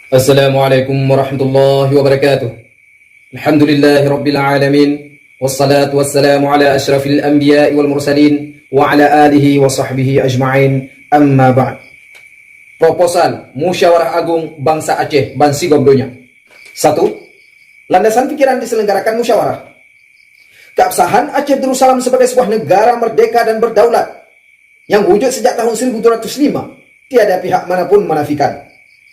Assalamualaikum warahmatullahi wabarakatuh. Alhamdulillahi rabbil alamin. Wassalatu wassalamu ala ashrafil anbiya'i wal mursalin wa ala alihi wa sahbihi ajma'in. Amma ba'd. Proposal Musyawarah Agung Bangsa Aceh Bansi Gobdonya. 1. Landasan pikiran diselenggarakan musyawarah. Keabsahan Aceh Darussalam sebagai sebuah negara merdeka dan berdaulat yang wujud sejak tahun 1705, tiada pihak manapun menafikan.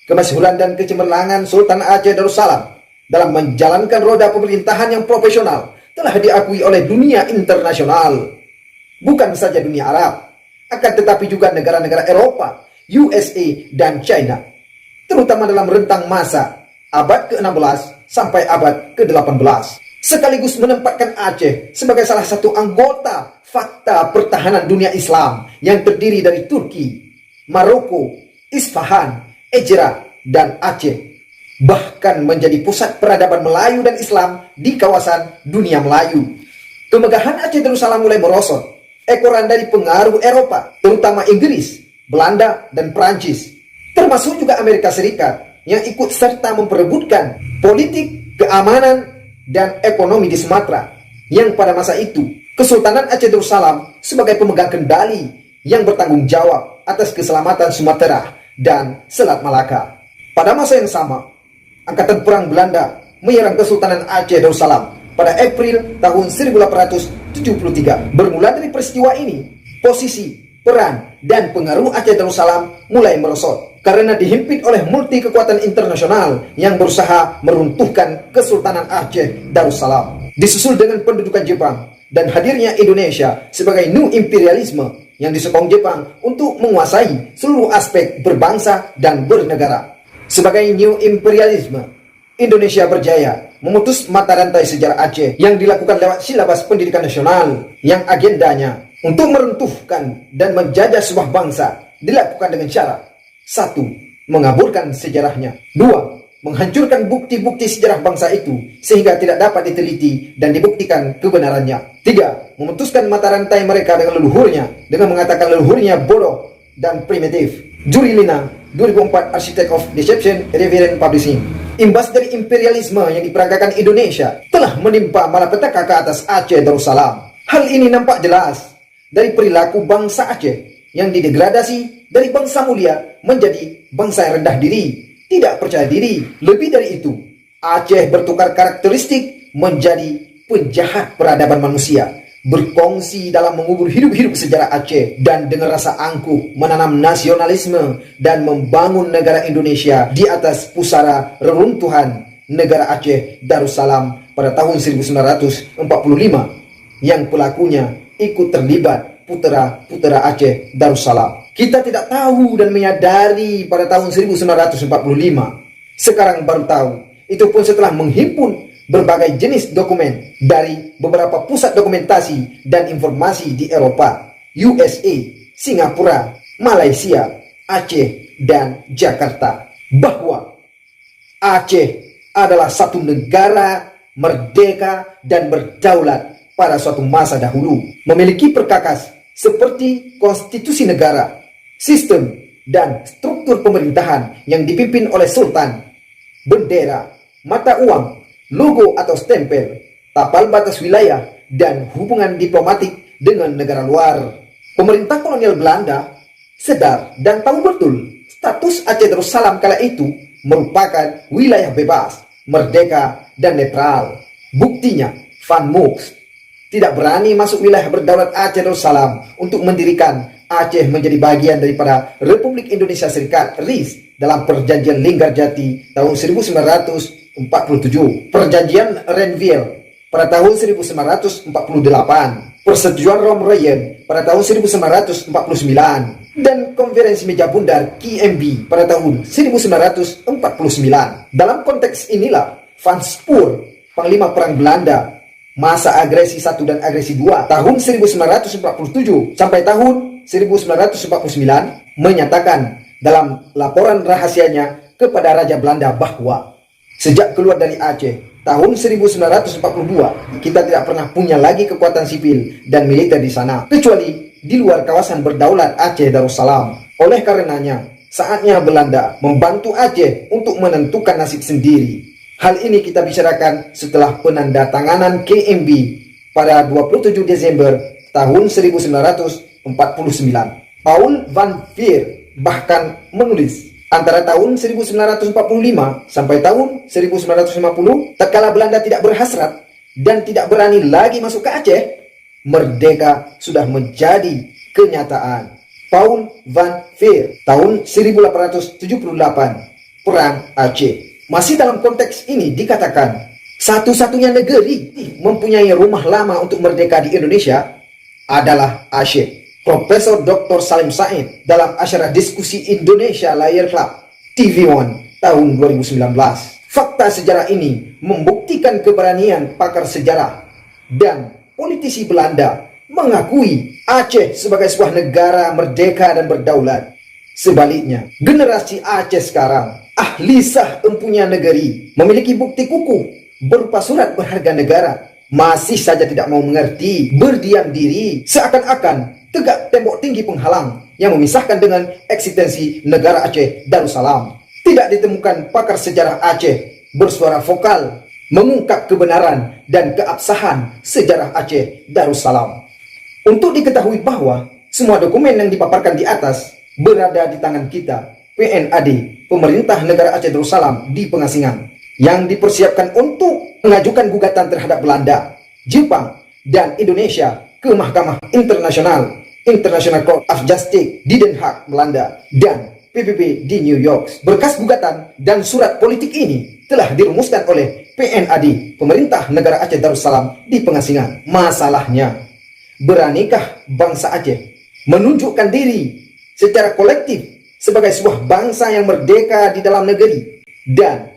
Kemasyhuran dan kecemerlangan Sultan Aceh Darussalam dalam menjalankan roda pemerintahan yang profesional telah diakui oleh dunia internasional. Bukan saja dunia Arab, akan tetapi juga negara-negara Eropa, USA, dan China. Terutama dalam rentang masa abad ke-16 sampai abad ke-18. Sekaligus menempatkan Aceh sebagai salah satu anggota Fakta Pertahanan Dunia Islam yang terdiri dari Turki, Maroko, Isfahan, Ejra, dan Aceh. Bahkan menjadi pusat peradaban Melayu dan Islam di kawasan dunia Melayu. Kemegahan Aceh Darussalam mulai merosot ekoran dari pengaruh Eropa, terutama Inggris, Belanda, dan Perancis. Termasuk juga Amerika Serikat yang ikut serta memperebutkan politik, keamanan, dan ekonomi di Sumatera. Yang pada masa itu, Kesultanan Aceh Darussalam sebagai pemegang kendali yang bertanggung jawab atas keselamatan Sumatera dan Selat Malaka. Pada masa yang sama, Angkatan Perang Belanda menyerang Kesultanan Aceh Darussalam pada April tahun 1873. Bermula dari peristiwa ini, posisi, peran, dan pengaruh Aceh Darussalam mulai merosot karena dihimpit oleh multi kekuatan internasional yang berusaha meruntuhkan Kesultanan Aceh Darussalam. Disusul dengan pendudukan Jepang dan hadirnya Indonesia sebagai new imperialisme yang disokong Jepang untuk menguasai seluruh aspek berbangsa dan bernegara. Sebagai new imperialisme, Indonesia berjaya memutus mata rantai sejarah Aceh yang dilakukan lewat silabus pendidikan nasional yang agendanya untuk meruntuhkan dan menjajah sebuah bangsa dilakukan dengan cara 1. Mengaburkan sejarahnya. 2. Menghancurkan bukti-bukti sejarah bangsa itu sehingga tidak dapat diteliti dan dibuktikan kebenarannya. 3. Memutuskan mata rantai mereka dengan leluhurnya dengan mengatakan leluhurnya bodoh dan primitif. Juri Lina, 2004, Architect of Deception, Reverend Publishing. Imbas dari imperialisme yang diperagakan Indonesia telah menimpa malapetaka ke atas Aceh Darussalam. Hal ini nampak jelas dari perilaku bangsa Aceh yang didegradasi dari bangsa mulia menjadi bangsa yang rendah diri, tidak percaya diri. Lebih dari itu, Aceh bertukar karakteristik menjadi penjahat peradaban manusia, berkongsi dalam mengubur hidup-hidup sejarah Aceh dan dengan rasa angkuh menanam nasionalisme dan membangun negara Indonesia di atas pusara reruntuhan negara Aceh Darussalam pada tahun 1945 yang pelakunya ikut terlibat putra-putra Aceh Darussalam. Kita tidak tahu dan menyadari pada tahun 1945. Sekarang baru tahu. Itu pun setelah menghimpun berbagai jenis dokumen dari beberapa pusat dokumentasi dan informasi di Eropa, USA, Singapura, Malaysia, Aceh, dan Jakarta. Bahwa Aceh adalah satu negara merdeka dan berdaulat pada suatu masa dahulu. Memiliki perkakas seperti konstitusi negara, sistem dan struktur pemerintahan yang dipimpin oleh sultan, bendera, mata uang, logo atau stempel, tapal batas wilayah, dan hubungan diplomatik dengan negara luar. Pemerintah kolonial Belanda sadar dan tahu betul status Aceh Darussalam kala itu merupakan wilayah bebas, merdeka, dan netral. Buktinya, Van Mook tidak berani masuk wilayah berdaulat Aceh Darussalam untuk mendirikan Aceh menjadi bagian daripada Republik Indonesia Serikat RIS dalam Perjanjian Linggarjati tahun 1947, Perjanjian Renville pada tahun 1948, Persetujuan Romreyen pada tahun 1949, dan Konferensi Meja Bundar KMB pada tahun 1949. Dalam konteks inilah Van Spoor, Panglima Perang Belanda masa agresi 1 dan agresi 2 tahun 1947 sampai tahun 1949 menyatakan dalam laporan rahasianya kepada Raja Belanda bahwa sejak keluar dari Aceh tahun 1942 kita tidak pernah punya lagi kekuatan sipil dan militer di sana kecuali di luar kawasan berdaulat Aceh Darussalam. Oleh karenanya saatnya Belanda membantu Aceh untuk menentukan nasib sendiri. Hal ini kita bicarakan setelah penandatanganan KMB pada 27 Desember tahun 1949. Paul van Veer bahkan menulis, antara tahun 1945 sampai tahun 1950, tatkala Belanda tidak berhasrat dan tidak berani lagi masuk ke Aceh, merdeka sudah menjadi kenyataan. Paul van Veer, tahun 1878, Perang Aceh. Masih dalam konteks ini dikatakan, satu-satunya negeri mempunyai rumah lama untuk merdeka di Indonesia adalah Aceh. Profesor Dr. Salim Said dalam acara diskusi Indonesia Layar Club TV One tahun 2019. Fakta sejarah ini membuktikan keberanian pakar sejarah dan politisi Belanda mengakui Aceh sebagai sebuah negara merdeka dan berdaulat. Sebaliknya, generasi Aceh sekarang, ahli sah empunya negeri, memiliki bukti kukuh berupa surat berharga negara, masih saja tidak mau mengerti, berdiam diri, seakan-akan tegak tembok tinggi penghalang yang memisahkan dengan eksistensi negara Aceh Darussalam. Tidak ditemukan pakar sejarah Aceh bersuara vokal mengungkap kebenaran dan keabsahan sejarah Aceh Darussalam. Untuk diketahui bahwa semua dokumen yang dipaparkan di atas berada di tangan kita, PNAD, Pemerintah Negara Aceh Darussalam di pengasingan, yang dipersiapkan untuk mengajukan gugatan terhadap Belanda, Jepang, dan Indonesia ke Mahkamah Internasional, International Court of Justice di Den Haag, Belanda, dan PBB di New York. Berkas gugatan dan surat politik ini telah dirumuskan oleh PNAD, Pemerintah Negara Aceh Darussalam di pengasingan. Masalahnya, beranikah bangsa Aceh menunjukkan diri secara kolektif sebagai sebuah bangsa yang merdeka di dalam negeri dan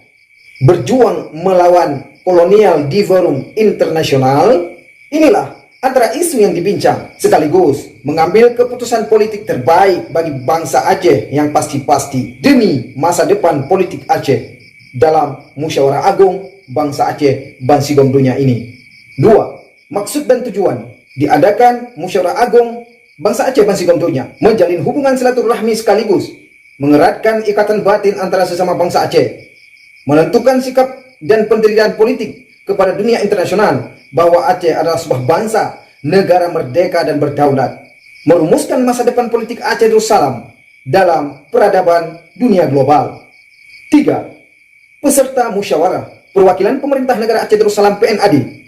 berjuang melawan kolonial di forum internasional? Inilah antara isu yang dibincang, sekaligus mengambil keputusan politik terbaik bagi bangsa Aceh yang pasti-pasti demi masa depan politik Aceh dalam Musyawarah Agung Bangsa Aceh Bansigom Dunia ini. 2. Maksud dan tujuan diadakan Musyawarah Agung Bangsa Aceh Bansigom Dunia, menjalin hubungan silaturahmi sekaligus mengeratkan ikatan batin antara sesama bangsa Aceh, menentukan sikap dan pendirian politik kepada dunia internasional bahwa Aceh adalah sebuah bangsa, negara merdeka dan berdaulat, merumuskan masa depan politik Aceh Darussalam dalam peradaban dunia global. 3. Peserta musyawarah, perwakilan pemerintah negara Aceh Darussalam PNAD,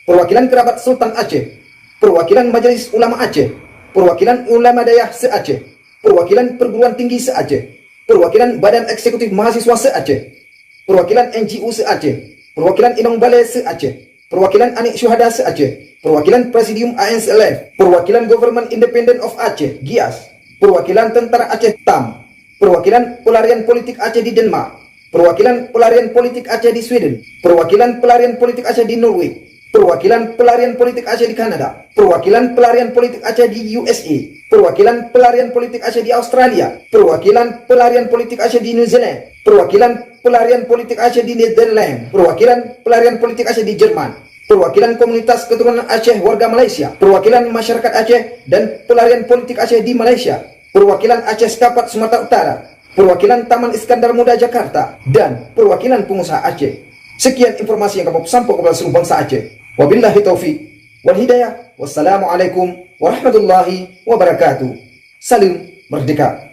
perwakilan kerabat Sultan Aceh, perwakilan Majelis Ulama Aceh, perwakilan Ulama Dayah se-Aceh, perwakilan perguruan tinggi se-Aceh, perwakilan Badan Eksekutif Mahasiswa se-Aceh, perwakilan NGO se-Aceh, perwakilan Inong Balai se-Aceh, perwakilan Anik Syuhada se-Aceh, perwakilan Presidium ANSLF, perwakilan Government Independent of Aceh GIAS, perwakilan Tentara Aceh TAM, perwakilan pelarian politik Aceh di Denmark, perwakilan pelarian politik Aceh di Sweden, perwakilan pelarian politik Aceh di Norway, perwakilan pelarian politik Aceh di Kanada, perwakilan pelarian politik Aceh di USA, perwakilan pelarian politik Aceh di Australia, perwakilan pelarian politik Aceh di New Zealand, perwakilan pelarian politik Aceh di Netherlands, perwakilan pelarian politik Aceh di Jerman, perwakilan komunitas keturunan Aceh warga Malaysia, perwakilan masyarakat Aceh dan pelarian politik Aceh di Malaysia, perwakilan Aceh Sekapat Sumatera Utara, perwakilan Taman Iskandar Muda Jakarta, dan perwakilan pengusaha Aceh. Sekian informasi yang kami sampaikan kepada seluruh bangsa Aceh. Wabillahi taufiq wal hidayah. Wassalamualaikum warahmatullahi wabarakatuh. Salam merdeka.